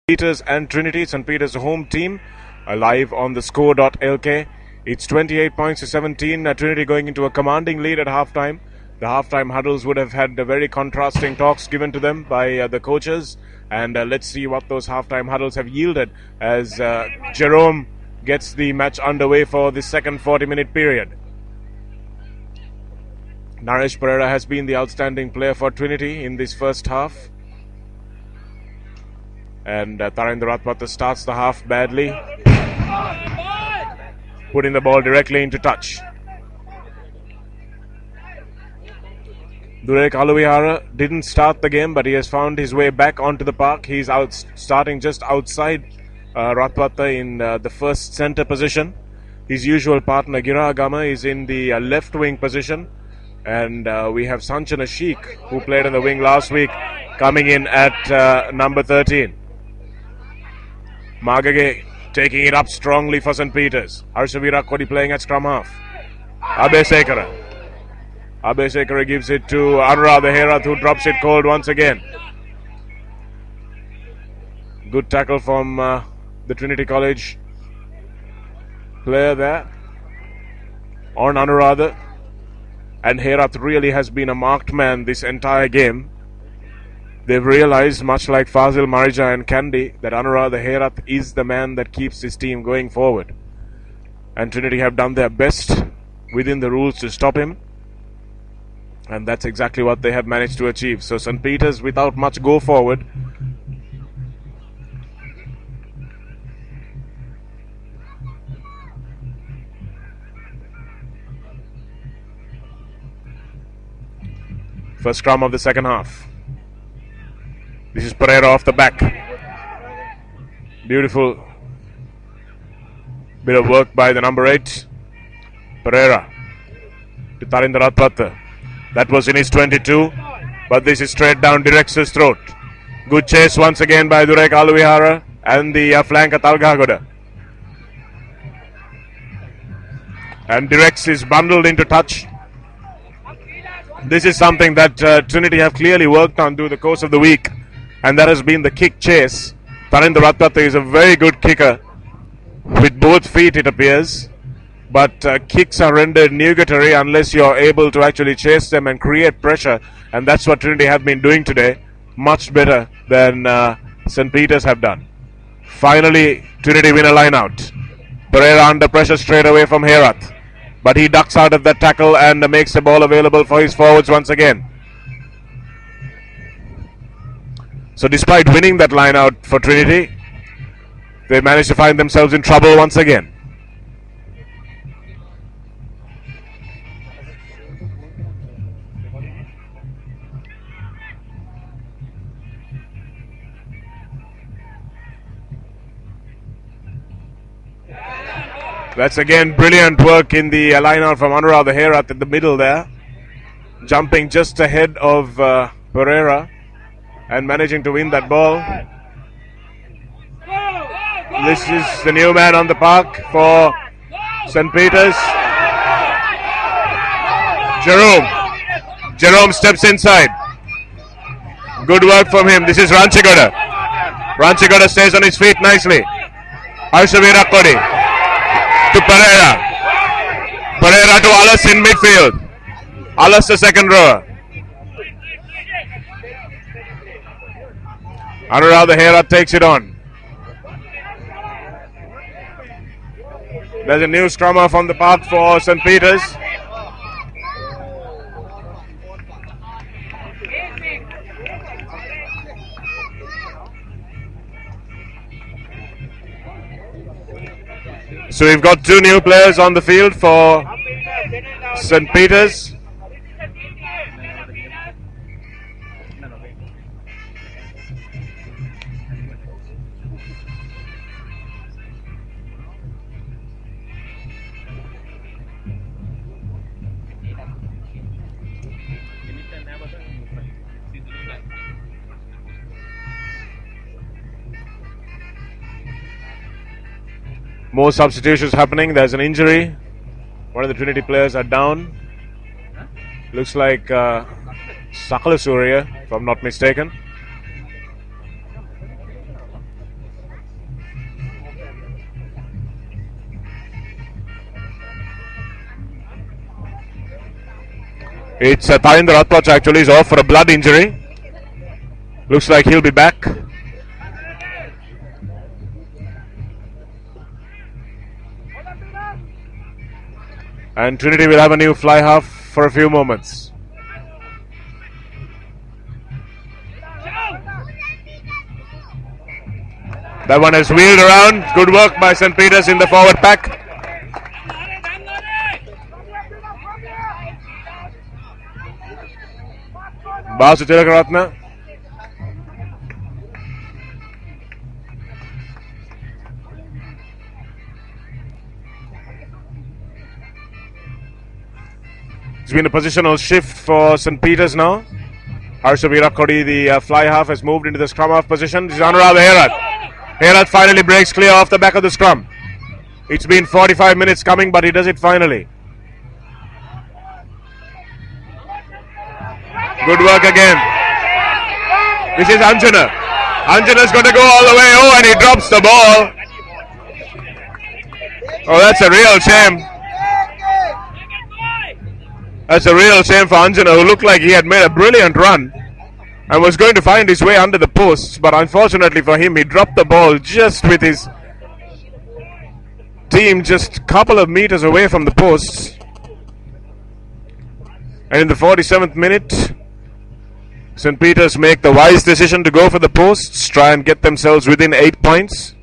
Peters and Trinity. St. Peters home team live on TheScore.lk. It's 28 points to 17. Trinity going into a commanding lead at halftime. The halftime huddles would have had very contrasting talks given to them by the coaches. And let's see what those halftime huddles have yielded as Jerome gets the match underway for the second 40-minute period. Naresh Pereira has been the outstanding player for Trinity in this first half. And Tarendra Ratpatha starts the half badly, putting the ball directly into touch. Durek Aluvihara didn't start the game, but he has found his way back onto the park. He's starting just outside Ratpatha in the first center position. His usual partner Gira Agama is in the left wing position. And we have Sanchana Sheikh, who played in the wing last week, coming in at number 13. Magage taking it up strongly for St. Peters. Harshavira Kodi playing at scrum half. Abesekara gives it to Anuradha Herath, who drops it cold once again. Good tackle from the Trinity College player there on Anuradha. And Herath really has been a marked man this entire game. They've realized, much like Fazil Marija and Kandy, that Anuradha Herath is the man that keeps his team going forward. And Trinity have done their best within the rules to stop him. And that's exactly what they have managed to achieve. So St. Peters, without much go forward, first scrum of the second half. This is Pereira off the back. Beautiful bit of work by the number 8. Pereira to Tarendra Ratpatha. That was in his 22, but this is straight down Direx's throat. Good chase once again by Durek Aluvihara and the flank at Talgagoda. And Direx is bundled into touch. This is something that Trinity have clearly worked on through the course of the week, and that has been the kick chase. Tarendra Ratpatha is a very good kicker with both feet, it appears, but kicks are rendered nugatory unless you're able to actually chase them and create pressure, and that's what Trinity have been doing today, much better than St. Peters have done. Finally, Trinity win a line out. Pereira under pressure straight away from Herath, but he ducks out of that tackle and makes the ball available for his forwards once again. So despite winning that line out for Trinity, they managed to find themselves in trouble once again. That's again brilliant work in the line out from Anuradha Herath in the middle there, jumping just ahead of Pereira and managing to win that ball. This is the new man on the park for St. Peters. Jerome steps inside. Good work from him. This is Ranchigoda. Ranchigoda stays on his feet nicely. Harshavira Kodi to Pereira. Pereira to Alas in midfield. Alas the second rower. Anuradha Herath takes it on. There's a new scrum off on the path for St. Peters. So we've got 2 new players on the field for St. Peters. More substitutions happening. There's an injury. One of the Trinity players are down. Looks like Sakala Surya, if I'm not mistaken. It's Tarindra Ratwach actually is off for a blood injury. Looks like he'll be back. And Trinity will have a new fly half for a few moments. That one has wheeled around. Good work by St. Peter's in the forward pack. Basu Tilakaratna. It's been a positional shift for St. Peter's now. Harsha Virakodi, the fly half, has moved into the scrum half position. This is Anurag Herath. Herath finally breaks clear off the back of the scrum. It's been 45 minutes coming, but he does it finally. Good work again. This is Anjana. Anjana's going to go all the way. Oh, and he drops the ball. Oh, that's a real shame. That's a real shame for Anjana, who looked like he had made a brilliant run and was going to find his way under the posts, but unfortunately for him, he dropped the ball just with his team just a couple of meters away from the posts. And in the 47th minute, St. Peter's make the wise decision to go for the posts, try and get themselves within 8 points.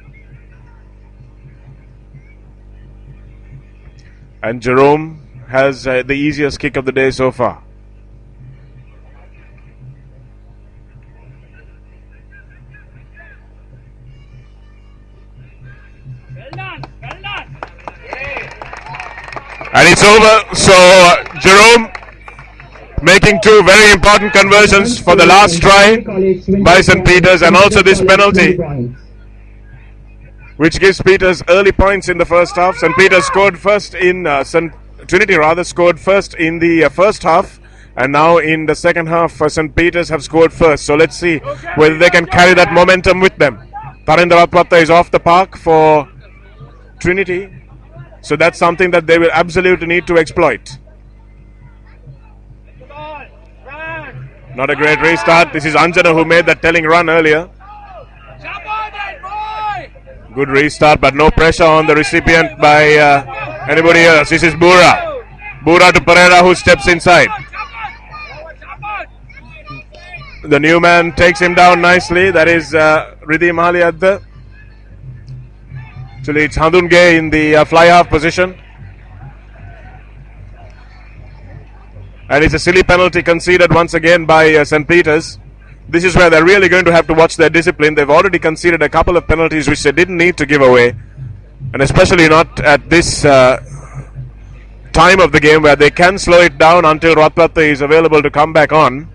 And Jerome has the easiest kick of the day so far. And it's over. So Jerome making two very important conversions for the last try by St. Peter's, and also this penalty, which gives Peters early points in the first half. St. Peter's scored first in Trinity scored first in the first half, and now in the second half St. Peter's have scored first. So let's see whether they can carry that momentum with them. Tarindra Ratwach is off the park for Trinity, so that's something that they will absolutely need to exploit. Not a great restart. This is Anjana who made that telling run earlier. Good restart, but no pressure on the recipient by anybody else. This is Bura. Bura to Pereira, who steps inside. The new man takes him down nicely. That is Riddhi Mahaliyadda. Actually, it's Handunge in the fly half position. And it's a silly penalty conceded once again by St. Peter's. This is where they're really going to have to watch their discipline. They've already conceded a couple of penalties which they didn't need to give away. And especially not at this time of the game, where they can slow it down until Ratwach is available to come back on.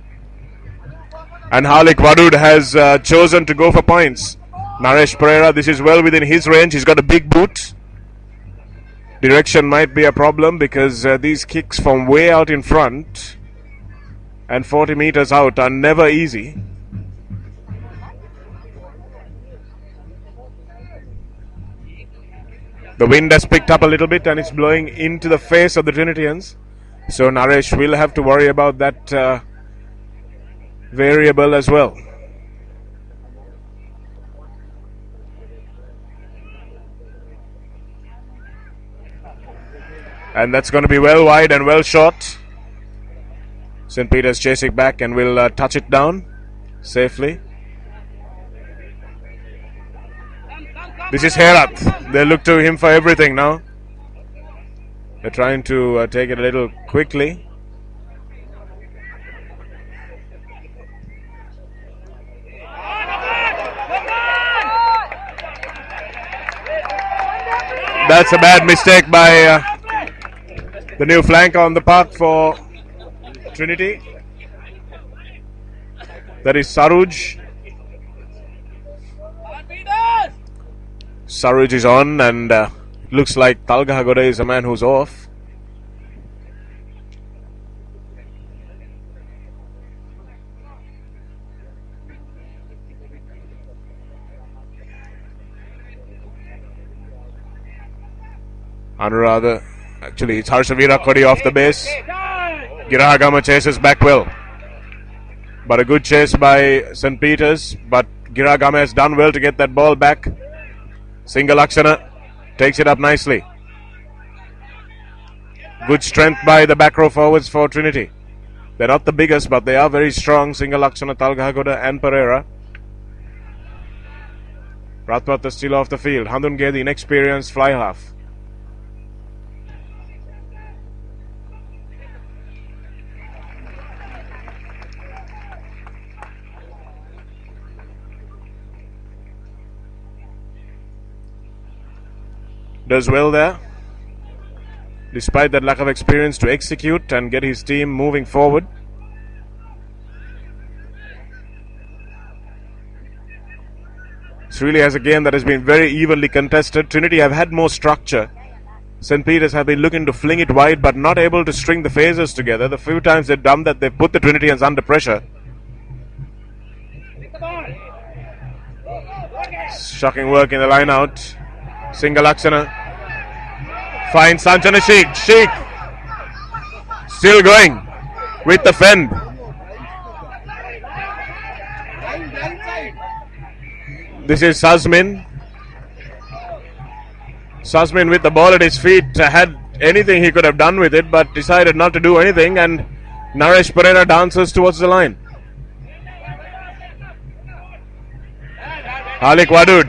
And Halik Wadud has chosen to go for points. Naresh Pereira, this is well within his range. He's got a big boot. Direction might be a problem because these kicks from way out in front and 40 meters out are never easy. The wind has picked up a little bit and it's blowing into the face of the Trinitians. So Naresh will have to worry about that variable as well. And that's going to be well wide and well short. St. Peter's chasing back and will touch it down safely. This is Herath. They look to him for everything now. They're trying to take it a little quickly. That's a bad mistake by the new flanker on the park for Trinity. That is Saruj. Saruj is on, and looks like Talga Hagode is a man who's off. Anuradha, actually it's Harsha Virakodi off the base. Girahagama chases back well. But a good chase by St. Peter's. But Girahagama has done well to get that ball back. Singalaksana takes it up nicely. Good strength by the back row forwards for Trinity. They're not the biggest, but they are very strong. Singalaksana, Talgahagoda and Pereira. Rathwat still off the field. Handunge, the inexperienced fly half. Does well there, despite that lack of experience, to execute and get his team moving forward. It's really as a game that has been very evenly contested. Trinity have had more structure. St. Peter's have been looking to fling it wide but not able to string the phases together. The few times they've done that, they've put the Trinitians under pressure. Shocking work in the line out. Singalaksana finds Sanchana Sheikh. Sheikh still going with the fend. This is Sazmin. Sazmin with the ball at his feet had anything he could have done with it, but decided not to do anything, and Naresh Pereira dances towards the line. Halik Wadud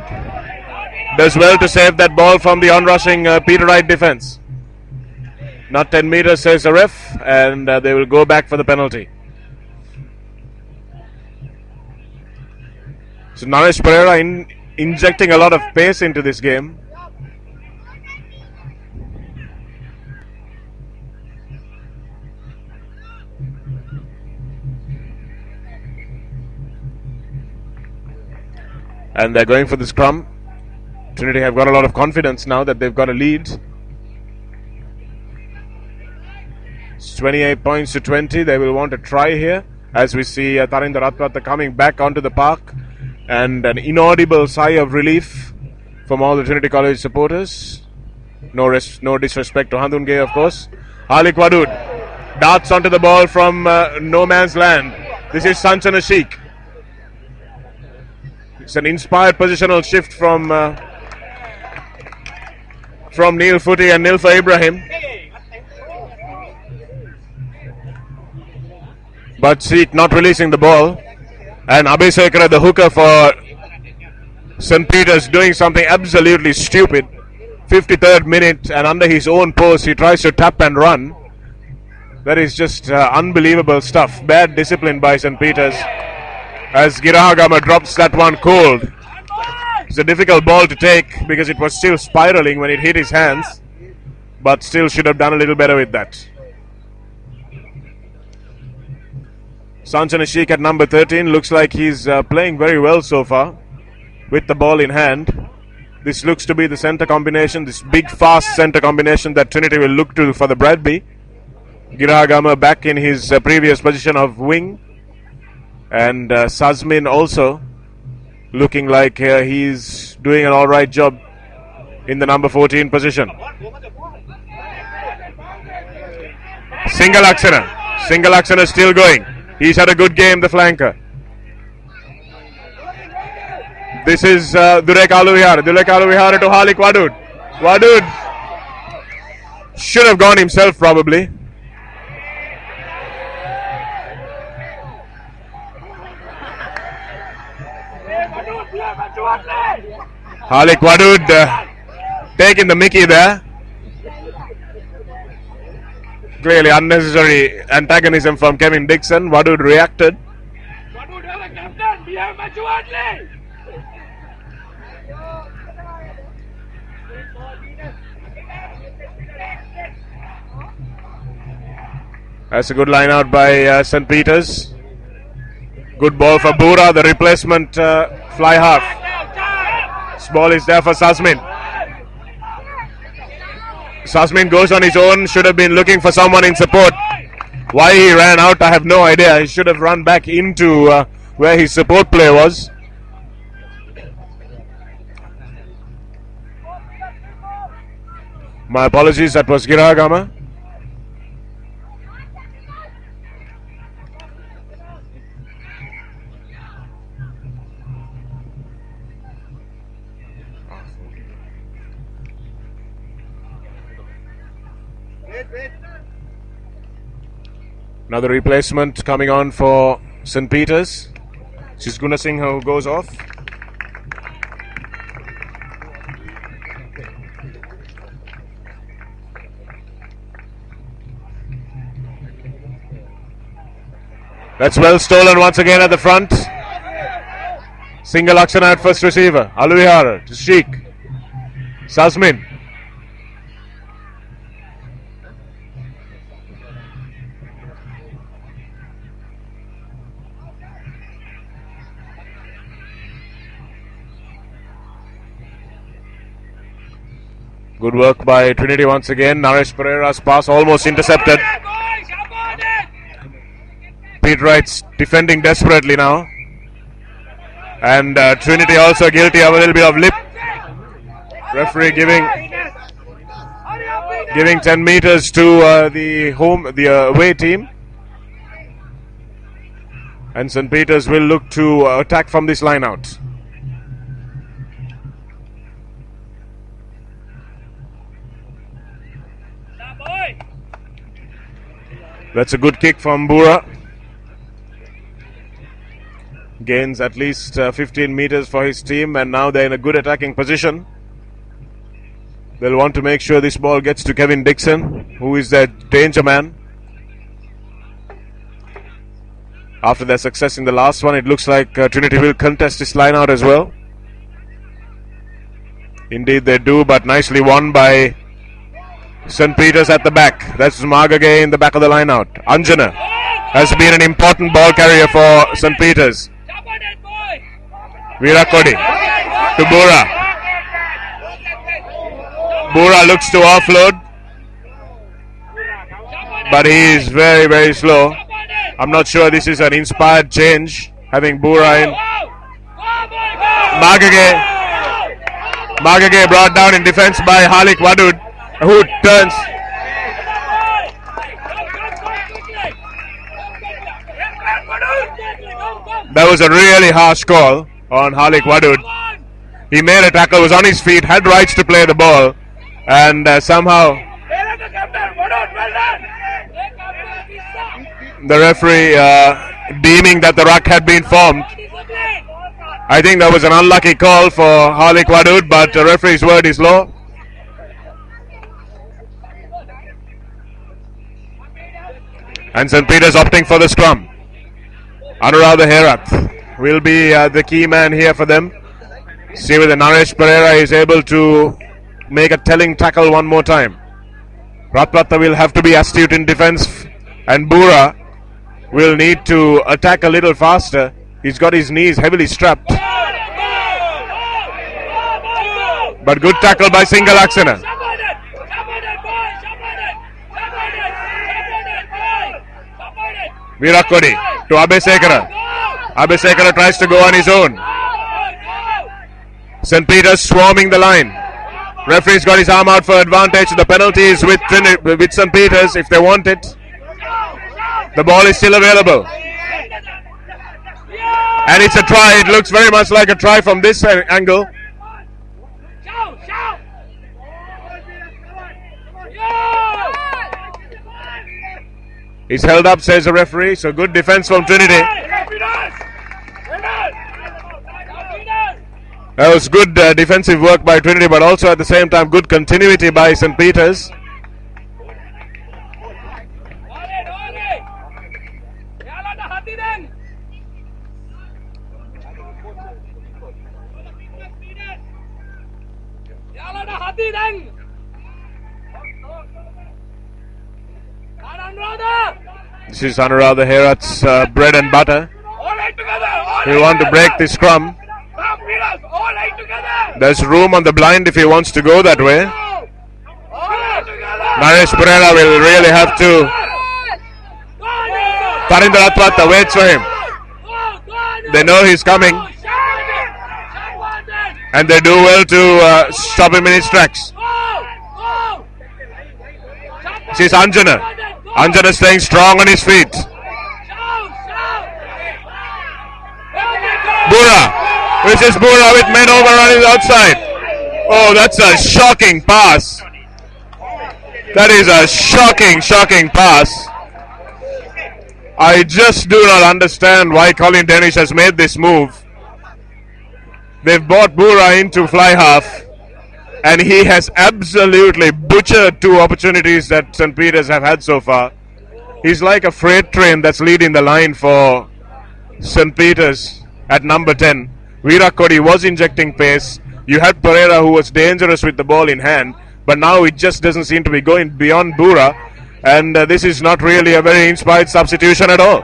does well to save that ball from the onrushing Peter Wright defense. Not 10 meters, says the ref, and they will go back for the penalty. So Naresh Pereira injecting a lot of pace into this game. And they're going for the scrum. Trinity have got a lot of confidence now that they've got a lead. It's 28 points to 20. They will want to try here, as we see Tarinder Rathwat coming back onto the park, and an inaudible sigh of relief from all the Trinity College supporters. No disrespect to Handunge, of course. Halik Wadud darts onto the ball from no man's land. This is Sanchana Sheikh. It's an inspired positional shift from Neil Footy and Nilfa Ibrahim. But Sheikh not releasing the ball. And Abhisekara, the hooker for St. Peter's, doing something absolutely stupid. 53rd minute, and under his own post, he tries to tap and run. That is just unbelievable stuff. Bad discipline by St. Peter's, as Girahagama drops that one cold. It's a difficult ball to take because it was still spiraling when it hit his hands, but still should have done a little better with that. Sanchana Sheikh at number 13 looks like he's playing very well so far with the ball in hand. This looks to be the center combination, this big fast center combination that Trinity will look to for the Bradby. Girahagama back in his previous position of wing, and Sazmin also looking like he's doing an alright job in the number 14 position. Singalaksana still going. He's had a good game, the flanker. This is Durek Aluvihara to Halik Wadud. Wadud should have gone himself probably. Halik Wadud taking the mickey there. Clearly unnecessary antagonism from Kevin Dixon. Wadud reacted. That's a good line out by St. Peter's. Good ball for Bura, the replacement fly half. This ball is there for Sazmin. Sazmin goes on his own, should have been looking for someone in support. Why he ran out, I have no idea. He should have run back into where his support player was. My apologies, that was Girahagama. Another replacement coming on for St. Peter's. This is Guna Singh who goes off. That's well stolen once again at the front. Single Aksana at first receiver. Aluvihara to Sheikh. Sazmin. Good work by Trinity once again. Naresh Pereira's pass almost intercepted. Pete Wright's defending desperately now. And Trinity also guilty of a little bit of lip. Referee giving 10 meters to the away team. And St. Peter's will look to attack from this line out. That's a good kick from Bura. Gains at least 15 meters for his team, and now they're in a good attacking position. They'll want to make sure this ball gets to Kevin Dixon, who is their danger man. After their success in the last one, it looks like Trinity will contest this line out as well. Indeed they do, but nicely won by St. Peter's at the back. That's Magage in the back of the line out. Anjana has been an important ball carrier for St. Peter's. Virakodi to Bura. Bura looks to offload, but he is very, very slow. I'm not sure this is an inspired change, having Bura in. Magage brought down in defense by Halik Wadud, who turns. That was a really harsh call on Halik Wadud. He made a tackle, was on his feet, had rights to play the ball, and somehow the referee deeming that the ruck had been formed. I think that was an unlucky call for Halik Wadud, but the referee's word is law. And St. Peter's opting for the scrum. Anuradha Herath will be the key man here for them. See whether Naresh Pereira is able to make a telling tackle one more time. Ratpratha will have to be astute in defense, and Bura will need to attack a little faster. He's got his knees heavily strapped. But good tackle by Singal Aksana. Virakodi to Abesekara. Abesekara tries to go on his own. St. Peter's swarming the line. Referee's got his arm out for advantage. The penalty is with St. Peter's if they want it. The ball is still available. And it's a try. It looks very much like a try from this angle. He's held up, says the referee. So good defense from Trinity. That was good defensive work by Trinity, but also at the same time good continuity by St. Peter's. This is Anuradha Herath's bread and butter. He wants to break the scrum. There's room on the blind if he wants to go that way. Naresh Pereira will really have to. Tarinder Ratpratha waits for him. They know he's coming, and they do well to stop him in his tracks. This is Anjana. Anjana staying strong on his feet. Bura. This is Bura with men over on his outside. Oh, that's a shocking pass. That is a shocking pass. I just do not understand why Colin Danish has made this move. They've brought Bura into fly half, and he has absolutely butchered two opportunities that St. Peter's have had so far. He's like a freight train that's leading the line for St. Peter's at number 10. Virat Kohli was injecting pace. You had Pereira, who was dangerous with the ball in hand, but now it just doesn't seem to be going beyond Bura, and this is not really a very inspired substitution at all.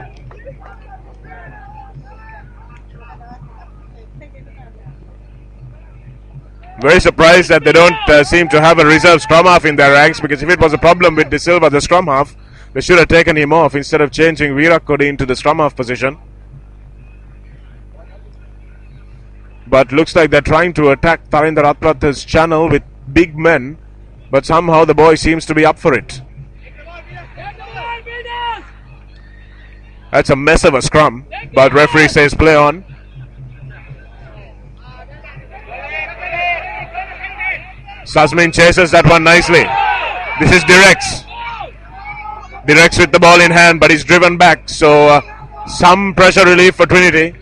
Very surprised that they don't seem to have a reserve scrum half in their ranks, because if it was a problem with De Silva, the scrum half, they should have taken him off instead of changing Virat Kohli into the scrum half position. But looks like they're trying to attack Tarinder Ratwat's channel with big men, but somehow the boy seems to be up for it. That's a mess of a scrum, but referee says play on. Sasmin chases that one nicely. This is Direx. Direx with the ball in hand, but he's driven back, so some pressure relief for Trinity.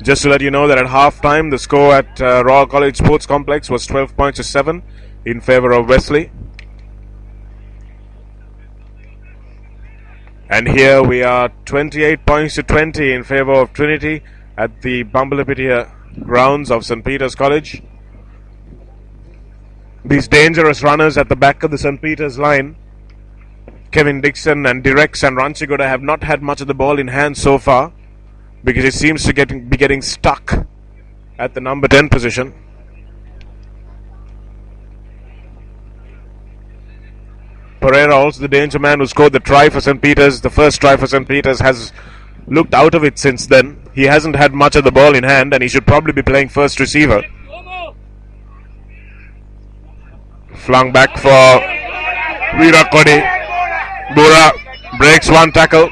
Just to let you know that at half-time, the score at Royal College Sports Complex was 12 points to 7 in favour of Wesley. And here we are 28 points to 20 in favour of Trinity at the Bumbalapitiya grounds of St. Peter's College. These dangerous runners at the back of the St. Peter's line, Kevin Dixon and Direx and Ranchigoda, have not had much of the ball in hand so far, because it seems to be getting stuck at the number 10 position. Pereira, also the danger man who scored the try for St. Peter's, the first try for St. Peter's, has looked out of it since then. He hasn't had much of the ball in hand, and he should probably be playing first receiver. Flung back for Virat Kohli. Bura breaks one tackle.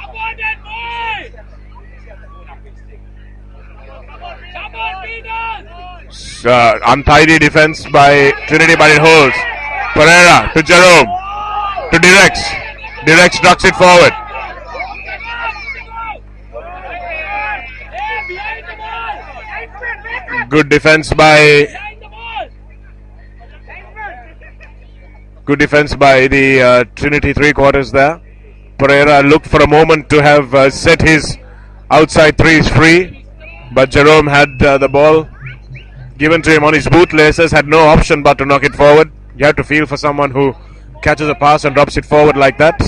Untidy defense by Trinity, but it holds. Pereira to Jerome, to Direx. Direx ducks it forward. Good defense by the Trinity three quarters there. Pereira looked for a moment to have set his outside threes free, but Jerome had the ball given to him on his bootlaces, had no option but to knock it forward. You have to feel for someone who catches a pass and drops it forward like that.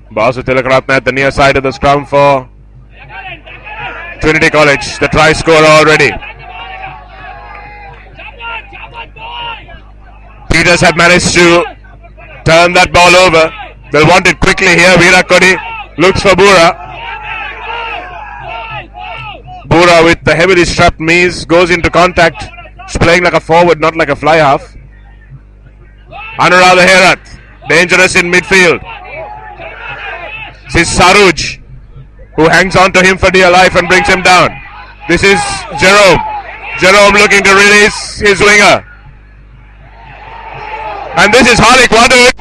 Basu Tilakaratne at the near side of the scrum for Trinity College. The try scorer already. Peters have managed to turn that ball over. They'll want it quickly here. Virat Kohli looks for Bura. Bura with the heavily strapped knees goes into contact. He's playing like a forward, not like a fly half. Anuradha Herath, dangerous in midfield. This is Saruj, who hangs on to him for dear life and brings him down. This is Jerome. Jerome looking to release his winger. And this is Hardik Wadud.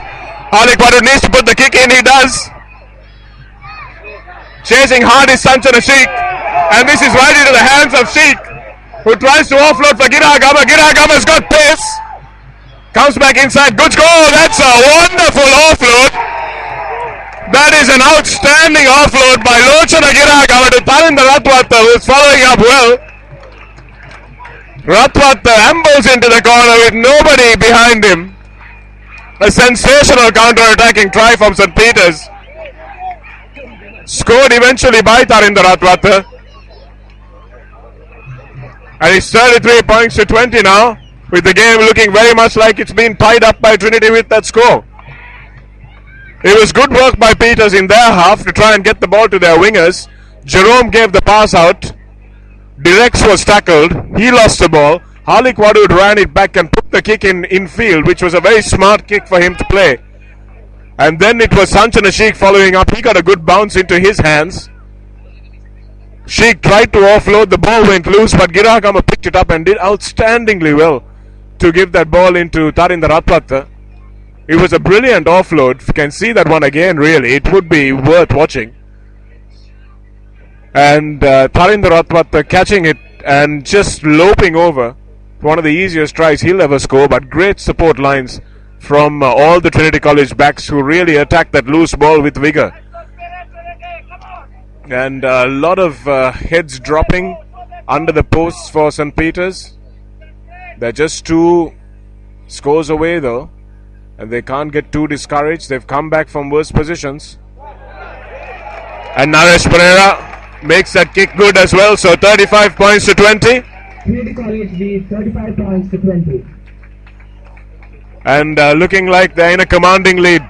Hardik Wadud needs to put the kick in, he does. Chasing hard is Sanchana Sheikh. And this is right into the hands of Sheikh, who tries to offload for Giragama. Giragama's got pace. Comes back inside. Good score. That's a wonderful offload. That is an outstanding offload by Lochana Giragama to Tarinder Ratwata, who is following up well. Ratwata ambles into the corner with nobody behind him. A sensational counter-attacking try from St. Peter's. Scored eventually by Tarinder Ratwata. And it's 33 points to 20 now, with the game looking very much like it's been tied up by Trinity with that score. It was good work by Peters in their half to try and get the ball to their wingers. Jerome gave the pass out. Direx was tackled. He lost the ball. Harlik Wadud ran it back and put the kick in field, which was a very smart kick for him to play. And then it was Sanchana Sheikh following up. He got a good bounce into his hands. Sheikh tried to offload. The ball went loose, but Girahagama picked it up and did outstandingly well to give that ball into Tharinda Ratwatha. It was a brilliant offload. If you can see that one again, really, it would be worth watching. And Tharinda Ratwatha catching it and just loping over. One of the easiest tries he'll ever score, but great support lines from all the Trinity College backs who really attacked that loose ball with vigor. And a lot of heads dropping under the posts for St. Peter's. They're just 2 scores away though, and they can't get too discouraged. They've come back from worse positions. And Naresh Pereira makes that kick good as well, so 35 points to 20. Trinity College lead 35 points to 20. And looking like they're in a commanding lead.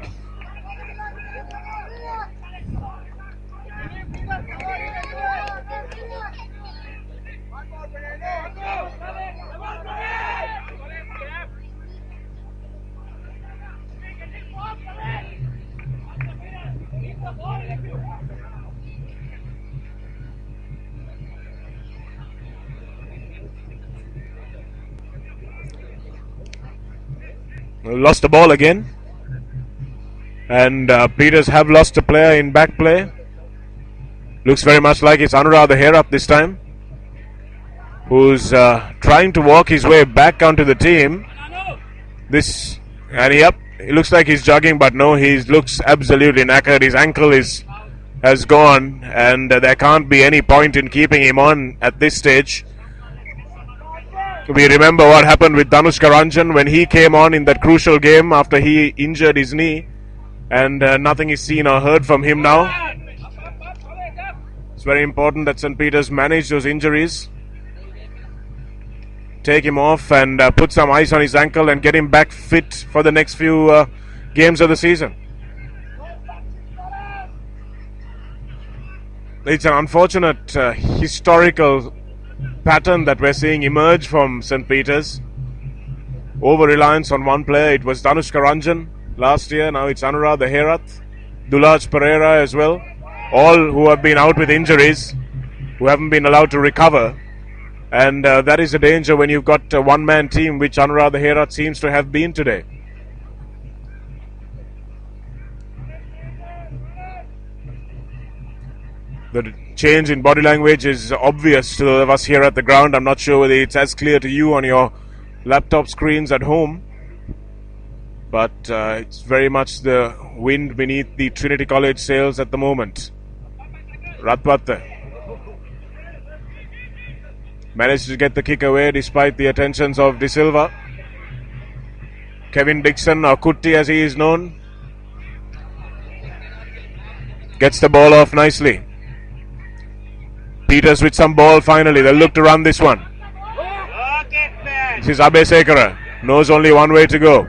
Lost the ball again, and Peters have lost a player in back play. Looks very much like it's Anuradha Herup this time, who's trying to walk his way back onto the team. It looks like he's jogging, but no, he looks absolutely knackered. His ankle has gone, and there can't be any point in keeping him on at this stage. We remember what happened with Dhanushka Ranjan when he came on in that crucial game after he injured his knee, and nothing is seen or heard from him now. It's very important that St. Peter's manage those injuries, take him off and put some ice on his ankle and get him back fit for the next few games of the season. It's an unfortunate historical pattern that we're seeing emerge from St. Peter's. Over-reliance on one player. It was Dhanushka Ranjan last year. Now it's Anuradha Herath, Dulaj Pereira as well. All who have been out with injuries, who haven't been allowed to recover. And that is a danger when you've got a one-man team, which Anuradha Herath seems to have been today. The change in body language is obvious to those of us here at the ground. I'm not sure whether it's as clear to you on your laptop screens at home, but it's very much the wind beneath the Trinity College sails at the moment. Ratwatha managed to get the kick away despite the attentions of De Silva. Kevin Dixon, or Kutti as he is known, gets the ball off nicely. Peters with some ball finally. They'll look to run this one. This is Abe Sekara. Knows only one way to go.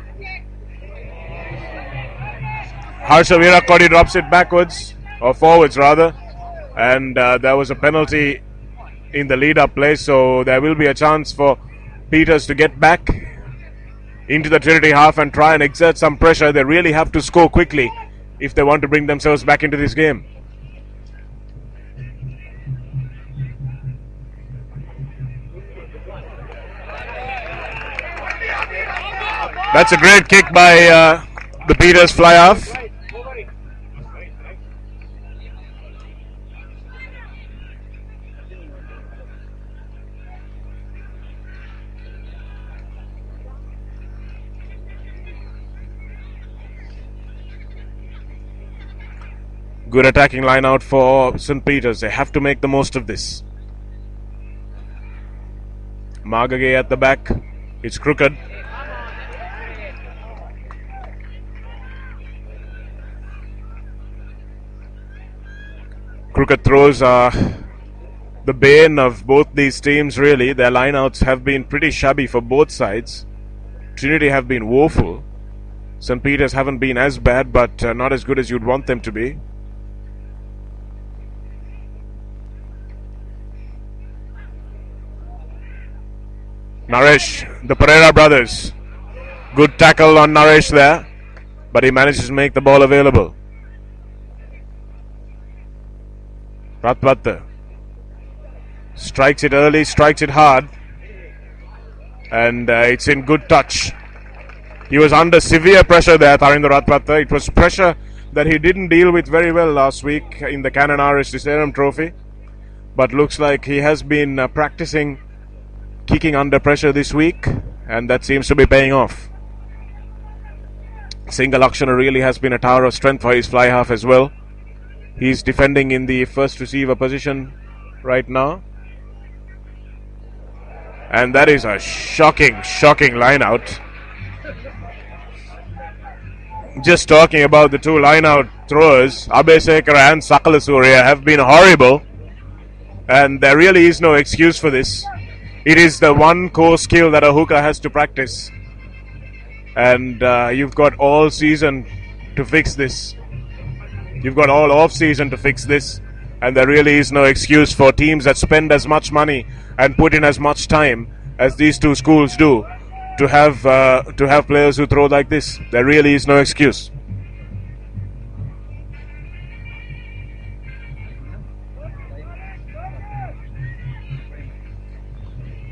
Harsha Virakodi drops it backwards, or forwards rather. And there was a penalty in the lead-up play, so there will be a chance for Peters to get back into the Trinity half and try and exert some pressure. They really have to score quickly if they want to bring themselves back into this game. That's a great kick by the Peters fly-off. Good attacking line out for St. Peter's. They have to make the most of this. Magage at the back. It's crooked. Crooked throws are the bane of both these teams, really. Their lineouts have been pretty shabby for both sides. Trinity have been woeful. St. Peter's haven't been as bad, but not as good as you'd want them to be. Naresh, the Pereira brothers. Good tackle on Naresh there, but he manages to make the ball available. Ratwatta strikes it early, strikes it hard, and it's in good touch. He was under severe pressure there, Tarinder Ratwatta. It was pressure that he didn't deal with very well last week in the Canon RS Deserum Trophy, but looks like he has been practicing kicking under pressure this week, and that seems to be paying off. Single Lakshana really has been a tower of strength for his fly half as well. He's defending in the first receiver position right now. And that is a shocking line out. Just talking about the two line out throwers, Abhesekar and Sakalasurya have been horrible. And there really is no excuse for this. It is the one core skill that a hooker has to practice. And you've got all season to fix this. You've got all off season to fix this. And there really is no excuse for teams that spend as much money and put in as much time as these two schools do to have players who throw like this. There really is no excuse.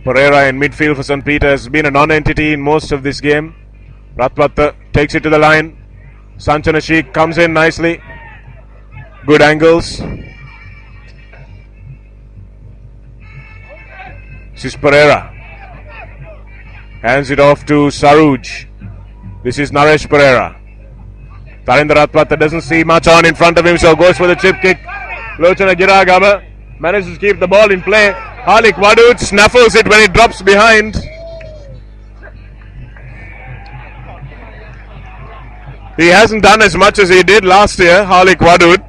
Pereira in midfield for St. Peter has been a non-entity in most of this game. Ratwatta takes it to the line. Sanchana Sheikh comes in nicely. Good angles. This is Pereira. Hands it off to Saruj. This is Naresh Pereira. Tarinder Ratwatta doesn't see much on in front of him, so goes for the chip kick. Lochana Giragama manages to keep the ball in play. Harlik Wadud snaffles it when it drops behind. He hasn't done as much as he did last year, Harlik Wadud,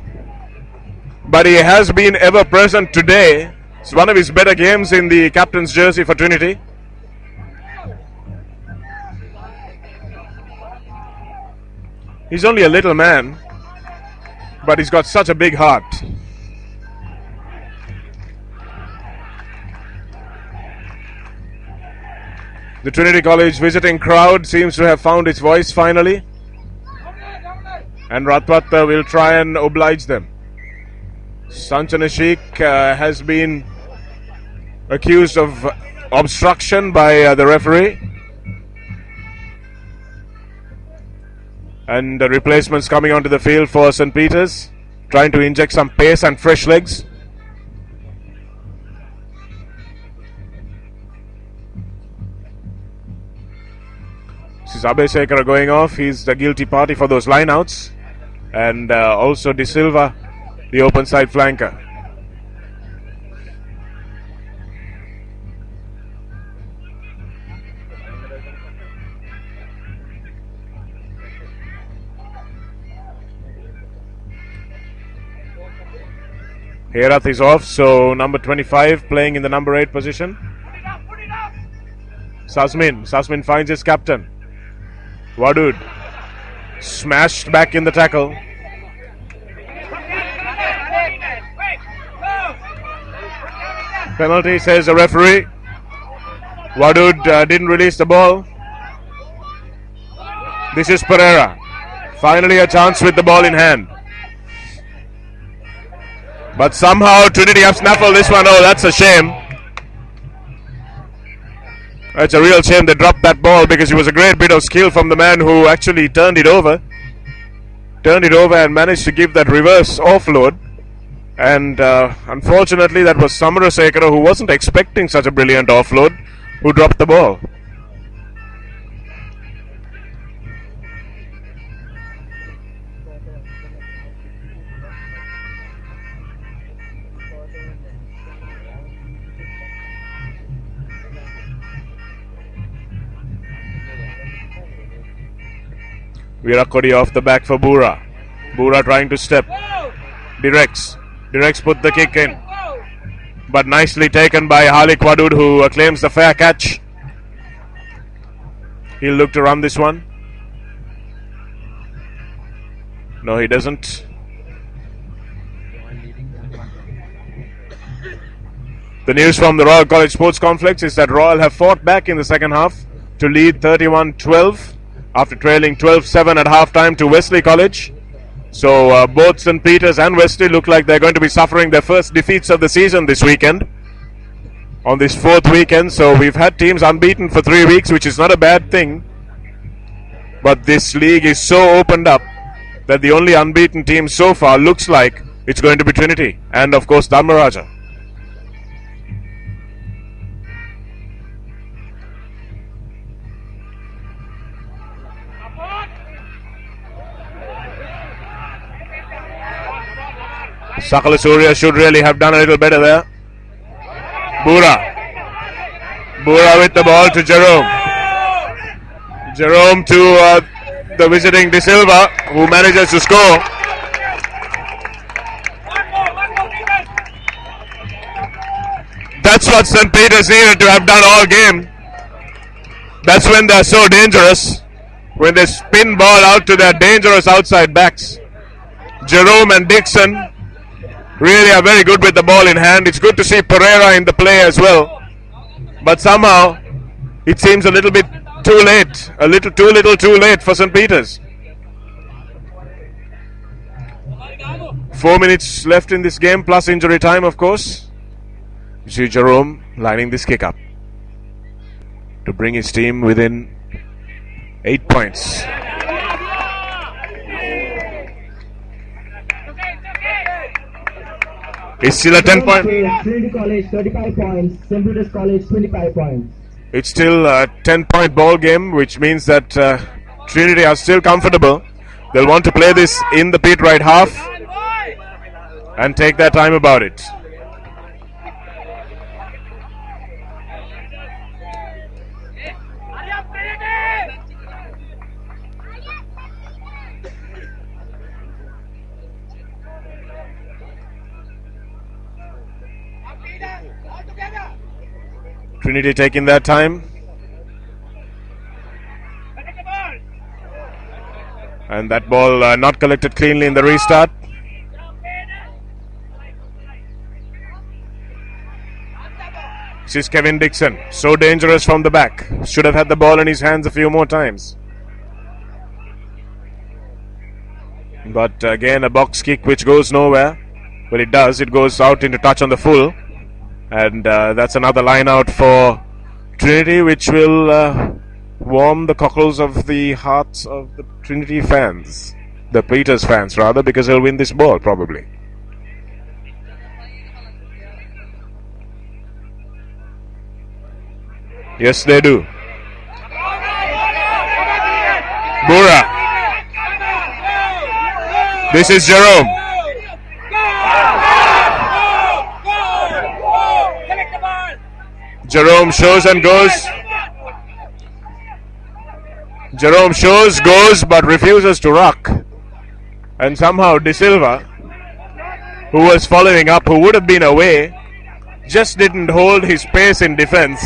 but he has been ever present today. It's one of his better games in the captain's jersey for Trinity. He's only a little man, but he's got such a big heart. The Trinity College visiting crowd seems to have found its voice finally, and Ratwatta will try and oblige them. Sanchana Sheikh has been accused of obstruction by the referee, and the replacements coming onto the field for St. Peter's, trying to inject some pace and fresh legs. This is Abhesekara going off. He's the guilty party for those lineouts, and also De Silva, the open side flanker. Herath is off, so number 25 playing in the number 8 position. Sasmin finds his captain. Wadud smashed back in the tackle. Penalty, says the referee. Wadud didn't release the ball. This is Pereira. Finally a chance with the ball in hand. But somehow Trinity have snaffled this one. Oh, that's a shame. It's a real shame they dropped that ball, because it was a great bit of skill from the man who actually turned it over and managed to give that reverse offload. And unfortunately that was Samarasekara, who wasn't expecting such a brilliant offload, who dropped the ball. Virakodi off the back for Bura. Bura trying to step. Directs put the kick in, but nicely taken by Harlik Wadud, who claims the fair catch. He'll look to run this one. No, he doesn't. The news from the Royal College Sports Complex is that Royal have fought back in the second half to lead 31-12 after trailing 12-7 at halftime to Wesley College. So both St. Peter's and Wesley look like they're going to be suffering their first defeats of the season this weekend, on this fourth weekend. So we've had teams unbeaten for 3 weeks, which is not a bad thing. But this league is so opened up that the only unbeaten team so far looks like it's going to be Trinity and, of course, Dharmaraja. Sakala Surya should really have done a little better there. Bura with the ball to Jerome. Jerome to the visiting De Silva, who manages to score. That's what St. Peter's needed to have done all game. That's when they're so dangerous, when they spin ball out to their dangerous outside backs. Jerome and Dixon really are very good with the ball in hand. It's good to see Pereira in the play as well. But somehow, it seems a little bit too late. A little too late for St. Peter's. 4 minutes left in this game, plus injury time, of course. You see Jerome lining this kick up to bring his team within 8 points. It's still a 10-point. Trinity College 35 points, St. Peter's College 25 points. It's still a 10-point ball game, which means that Trinity are still comfortable. They'll want to play this in the pit right half and take their time about it. Trinity taking their time. And that ball not collected cleanly in the restart. This is Kevin Dixon. So dangerous from the back. Should have had the ball in his hands a few more times. But again, a box kick which goes nowhere. Well, it does. It goes out into touch on the full. And that's another line out for Trinity, which will warm the cockles of the hearts of the Trinity fans. The Peters fans, rather, because they'll win this ball, probably. Yes, they do. Bura. This is Jerome. Jerome shows and goes. Jerome shows, goes, but refuses to rock. And somehow De Silva, who was following up, who would have been away, just didn't hold his pace in defense.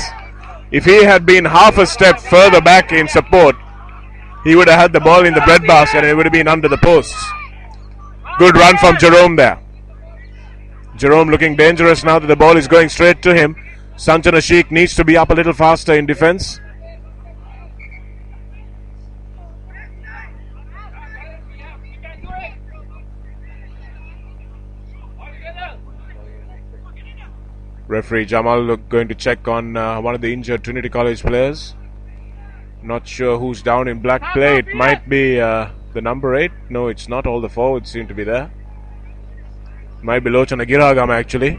If he had been half a step further back in support, he would have had the ball in the breadbasket and it would have been under the posts. Good run from Jerome there. Jerome looking dangerous now that the ball is going straight to him. Sanjana Sheikh needs to be up a little faster in defense. Referee Jamal going to check on one of the injured Trinity College players. Not sure who's down in black play. It might be the number 8. No, it's not. All the forwards seem to be there. Might be Lochana Giragama actually.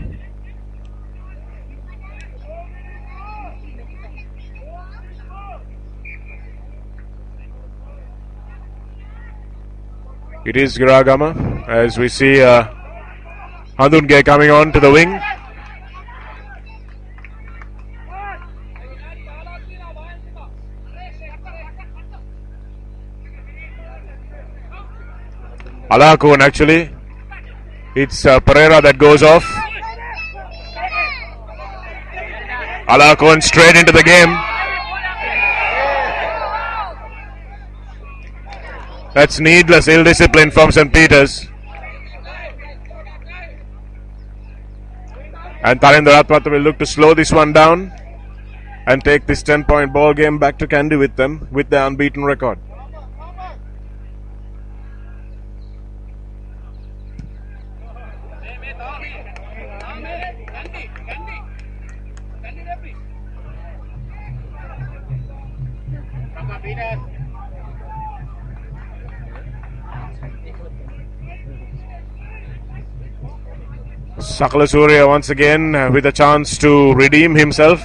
It is Giragama as we see Handunge coming on to the wing. Alakon actually. It's Pereira that goes off. Alakon straight into the game. That's needless ill-discipline from St. Peter's. And Tarendra Ratwata will look to slow this one down and take this 10-point ball game back to Kandy with them with their unbeaten record. Sakala Surya once again with a chance to redeem himself.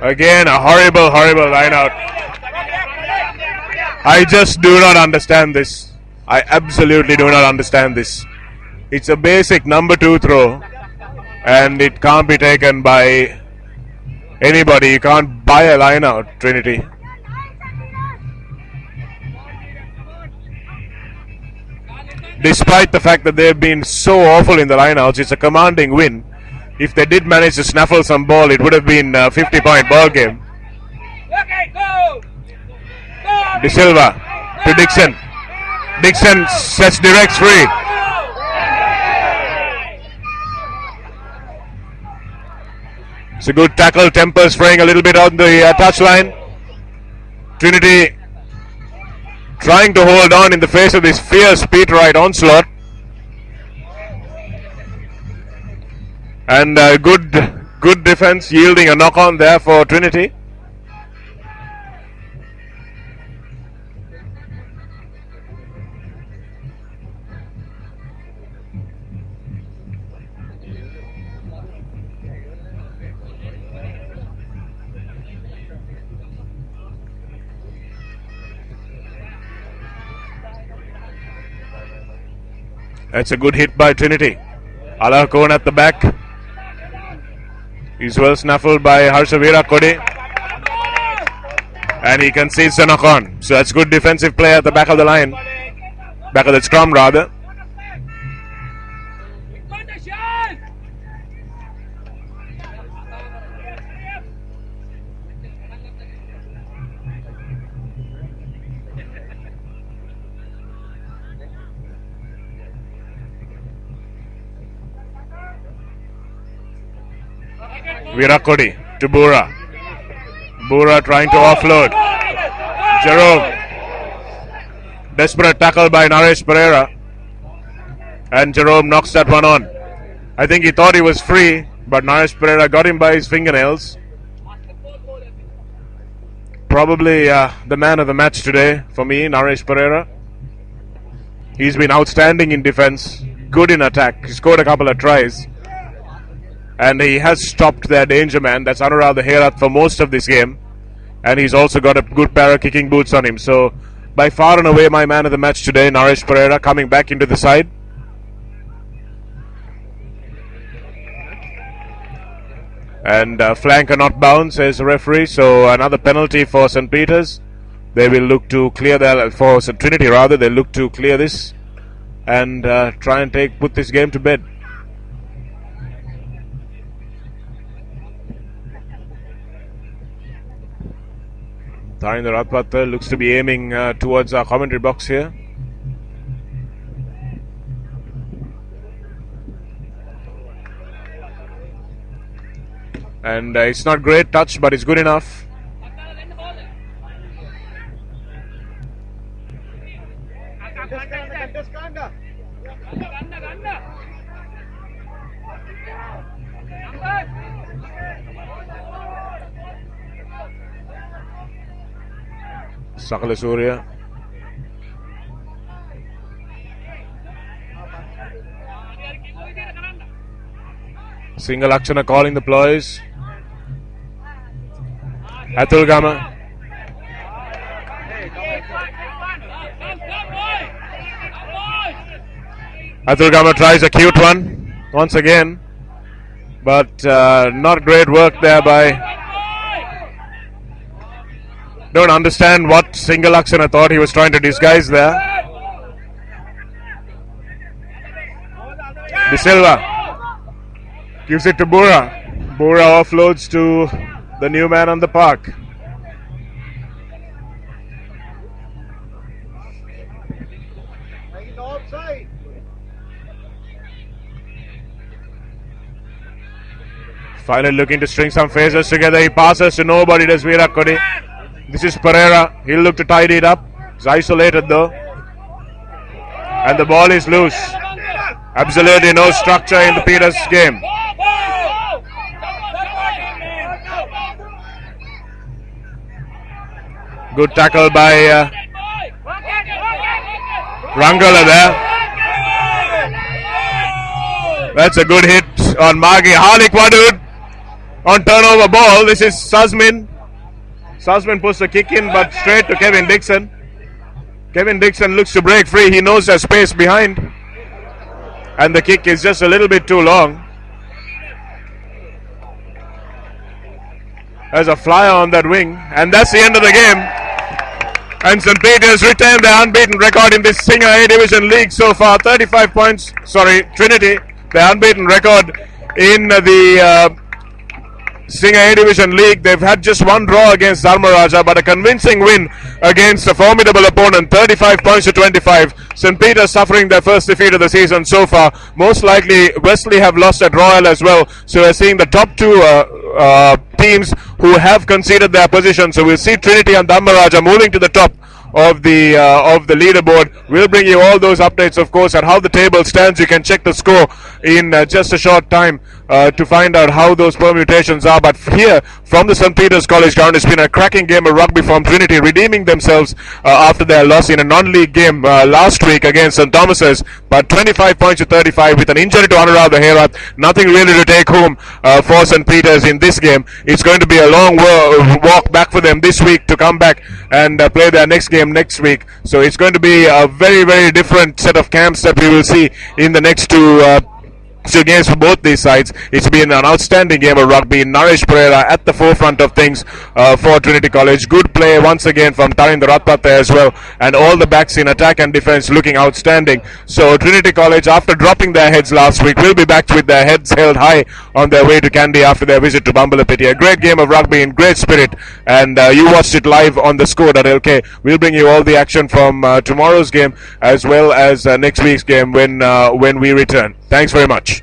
Again, a horrible line out. I just do not understand this. I absolutely do not understand this. It's a basic number 2 throw, and it can't be taken by anybody. You can't buy a line out, Trinity. Despite the fact that they've been so awful in the lineouts, it's a commanding win. If they did manage to snaffle some ball, it would have been a 50-point ball game. De Silva to Dixon. Dixon sets directs free. It's a good tackle. Temper spraying a little bit on the touchline. Trinity trying to hold on in the face of this fierce Peter Wright onslaught. And good defense, yielding a knock on there for Trinity. That's a good hit by Trinity. Alarcon at the back. He's well snaffled by Harshavira Kode. And he concedes a knock on. So that's good defensive play at the back of the line. Back of the scrum rather. Virakodi to Bura. Bura trying to offload. Jerome. Desperate tackle by Naresh Pereira. And Jerome knocks that one on. I think he thought he was free, but Naresh Pereira got him by his fingernails. Probably the man of the match today for me, Naresh Pereira. He's been outstanding in defense, good in attack. He scored a couple of tries. And he has stopped their danger man, that's Anuradha Herath, for most of this game. And he's also got a good pair of kicking boots on him. So, by far and away, my man of the match today, Naresh Pereira, coming back into the side. And flank not bound, says the referee. So, another penalty for St. Peter's. They will look to clear that, for St. Trinity rather, they'll look to clear this. And try and put this game to bed. Tarendra Ratwata looks to be aiming towards our commentary box here. And it's not great touch, but it's good enough. Sakala Surya. Single Akshana calling the ploys. Atul Gama. Atul Gama tries a cute one once again, but not great work there by. Don't understand what Single Akshana thought he was trying to disguise there. De Silva Gives it to Bura. Bura offloads to the new man on the park. Finally looking to string some phases together. He passes to nobody, does Virat Kohli. This is Pereira. He'll look to tidy it up. He's isolated though. And the ball is loose. Absolutely no structure in the Peters game. Good tackle by Rangala there. That's a good hit on Magi. Hardik Wadud on turnover ball. This is Suzmin. Suzmin puts the kick in, but straight to Kevin Dixon. Kevin Dixon looks to break free. He knows there's space behind. And the kick is just a little bit too long. There's a flyer on that wing. And that's the end of the game. And St. Peter's retain their unbeaten record in this Senior A Division League so far. 35 points. Sorry, Trinity. Their unbeaten record in the Senior A Division League. They've had just one draw against Dharmaraja, but a convincing win against a formidable opponent. 35 points to 25. St. Peter's suffering their first defeat of the season so far. Most likely Wesley have lost at Royal as well. So we're seeing the top two teams who have conceded their position. So we'll see Trinity and Dharmaraja moving to the top of the leaderboard. We'll bring you all those updates, of course, and how the table stands. You can check the score in just a short time to find out how those permutations are. But here from the St. Peter's College ground, it's been a cracking game of rugby from Trinity, redeeming themselves after their loss in a non-league game last week against St. Thomas's. But 25 points to 35 with an injury to Anurag Herath. Nothing really to take home for St. Peter's in this game. It's going to be a long walk back for them this week to come back and play their next game next week. So it's going to be a very, very different set of camps that we will see in the next two games for both these sides. It's been an outstanding game of rugby. Naresh Pereira at the forefront of things for Trinity College. Good play once again from Tarinder Ratpat there as well, and all the backs in attack and defense looking outstanding. So Trinity College, after dropping their heads last week, will be back with their heads held high on their way to Kandy after their visit to Bambalapiti. A great game of rugby in great spirit, and you watched it live on TheScore.lk. We'll bring you all the action from tomorrow's game as well as next week's game when we return. Thanks very much.